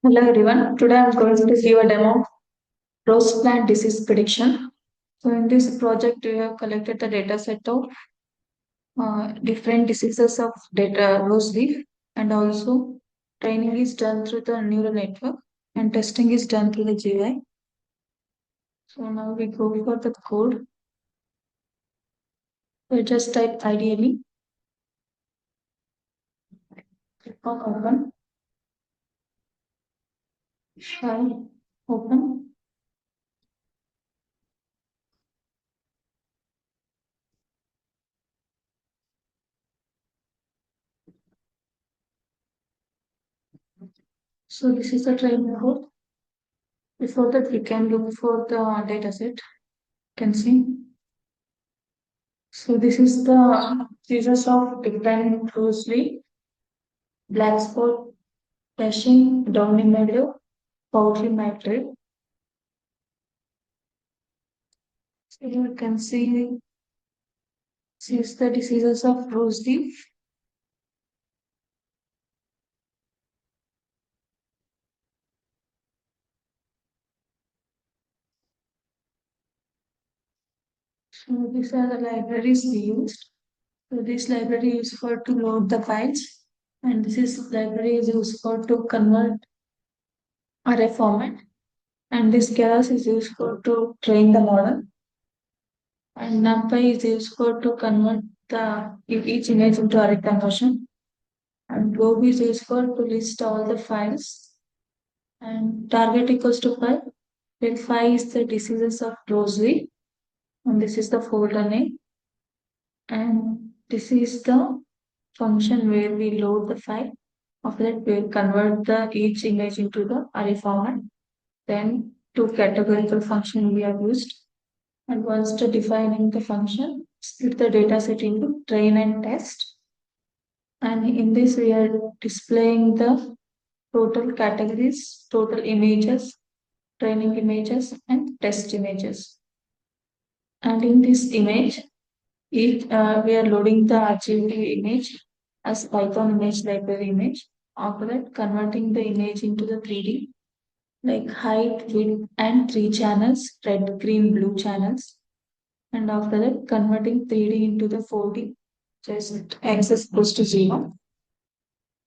Hello everyone. Today I'm going to give a demo of rose plant disease prediction. So in this project, we have collected the data set of different diseases of data rose leaf, and also training is done through the neural network and testing is done through the GI. So now we go for the code. We just type ideally, click on open, file, open. So this is the training code. Before that, we can look for the data set. Can see. So this is the seasons of different closely black spot, flashing, downy meadow, powdery matrix. So you can see this is the diseases of rose leaf. So these are the libraries we used. So this library is for to load the files, and this is library is used for to convert array format, and this keras is used for to train the model, and numpy is used for to convert the each image into array conversion. And globe is used for to list all the files, and target equals to 5. Then 5 is the diseases of rosary, and this is the folder name, and this is the function where we load the file. After that, we'll convert the each image into the array format. Then two categorical function we have used, and once to defining the function, split the data set into train and test. And in this, we are displaying the total categories, total images, training images, and test images. And in this image, we are loading the RGB image as Python image library image. After that, converting the image into the 3D, like height, width, and three channels, red, green, blue channels. And after that, converting 3D into the 4D, just x equals to 0.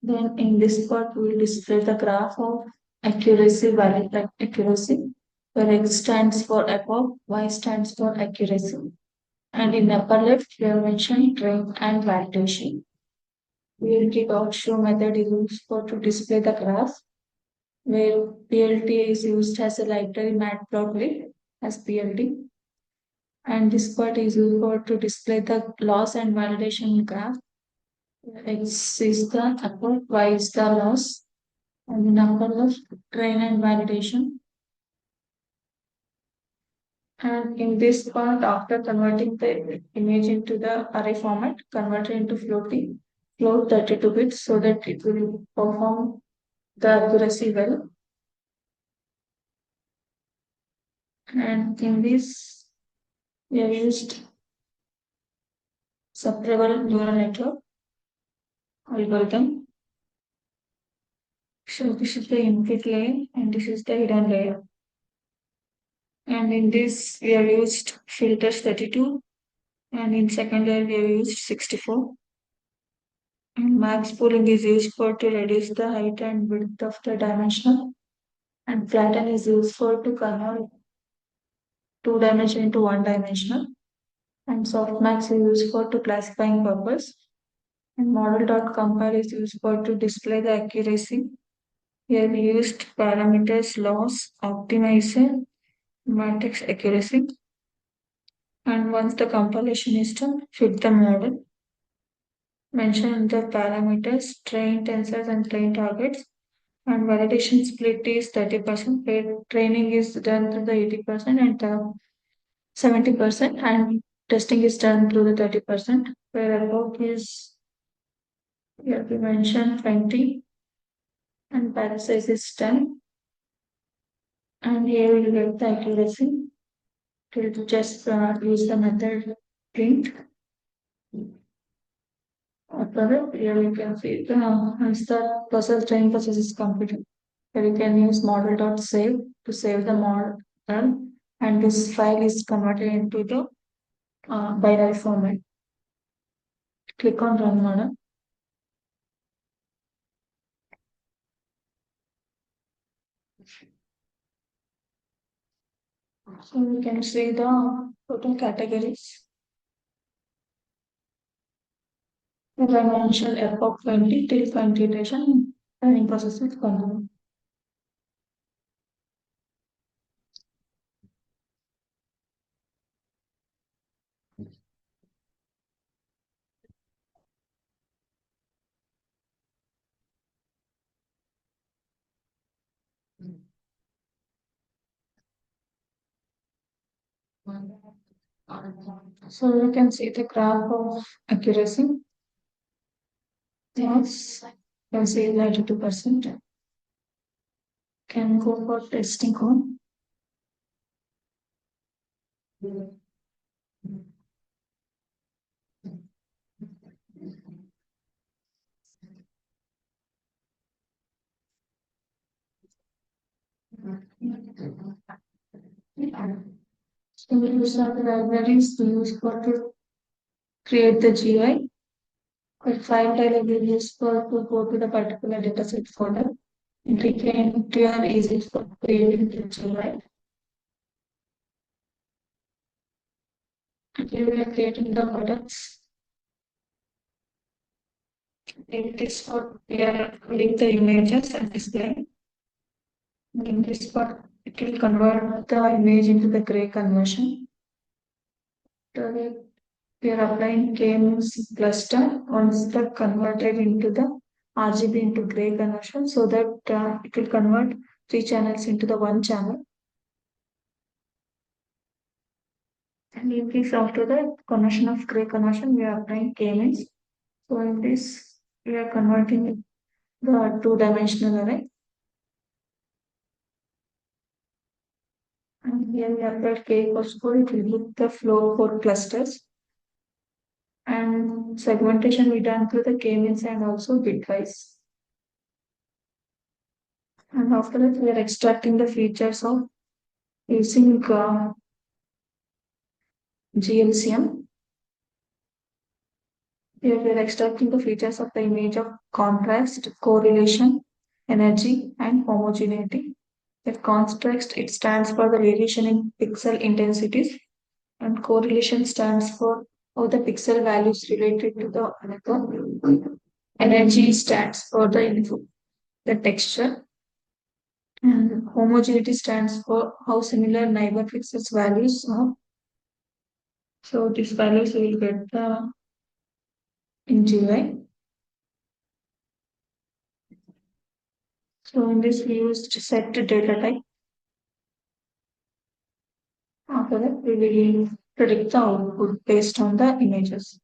Then in this part, we will display the graph of accuracy, value accuracy, where X stands for above, Y stands for accuracy. And in upper left, we have mentioned train and validation. PLT dot show method is used for to display the graph, where PLT is used as a library matplotlib as PLT. And this part is used for to display the loss and validation graph. X is the upper, Y is the loss, and the number of train and validation. And in this part, after converting the image into the array format, convert it into float 32 bits so that it will perform the accuracy well. And in this, we have used separable neural network algorithm. So this is the input layer and this is the hidden layer. And in this, we have used filters 32, and in second layer, we have used 64. And max pooling is used for to reduce the height and width of the dimensional, and flatten is used for to convert two dimension into one dimensional, and softmax is used for to classifying purpose, and model.compare is used for to display the accuracy. Here we used parameters loss, optimizer, matrix accuracy, and once the compilation is done, fit the model. Mention the parameters, train tensors and train targets, and validation split is 30%, where training is done through the 80% and 70%, and testing is done through the 30%, where above is, here we mentioned 20, and parasize is 10, and here we will get the accuracy. We'll just use the method print. After that, here we can see the once the process training process is completed. Here you can use model.save to save the model, and this file is converted into the binary format. Click on run model. So you can see the total categories. As I mentioned, epoch 20 till computation and process is continue. So you can see the graph of accuracy. Yes, you can see 92%. Can go for testing home. So these are the libraries to use for to create the GUI. The file type will be used for to go to the particular dataset folder. And we can clear easy for creating the GUI. And here we are creating the products. In this part, we are putting the images and display. In this part, it will convert the image into the gray conversion. So we are applying k-means cluster once the converted into the RGB into gray conversion, so that it will convert three channels into the one channel. And in this, after the conversion of gray conversion, we are applying k-means. So in this, we are converting the two-dimensional array. And here we apply k equals 4, it will give the flow for clusters. And segmentation we done through the k-means and also bitwise. And after that, we are extracting the features of using GLCM. Here we are extracting the features of the image of contrast, correlation, energy, and homogeneity. The contrast, it stands for the variation in pixel intensities, and correlation stands for how the pixel values related to the another. Energy stands for the info, the texture, and homogeneity stands for how similar neighbor pixels values are. So these values will get the in GUI. So in this we used set data type. After that we will predict the output based on the images.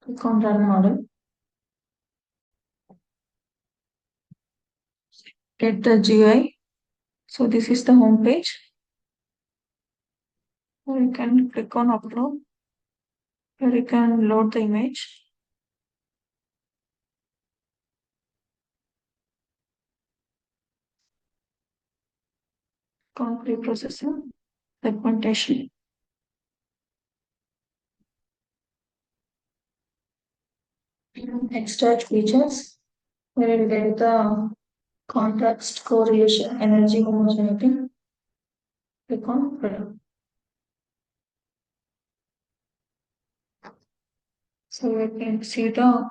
Click on run model. Get the GUI. So this is the home page. Here you can click on upload. Here you can load the image. Click on pre-processing, segmentation. Extract features. Where you will get the context, correlation, energy, homogeneity. Click on product. So you can see the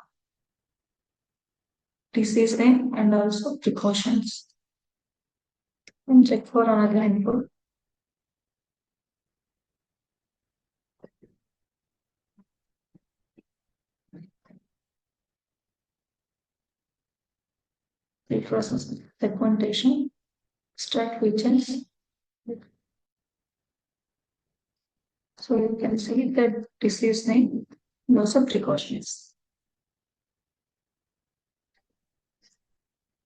disease name and also precautions. And check for another input. Reprocess segmentation, extract features. So you can see the disease name and also precautions.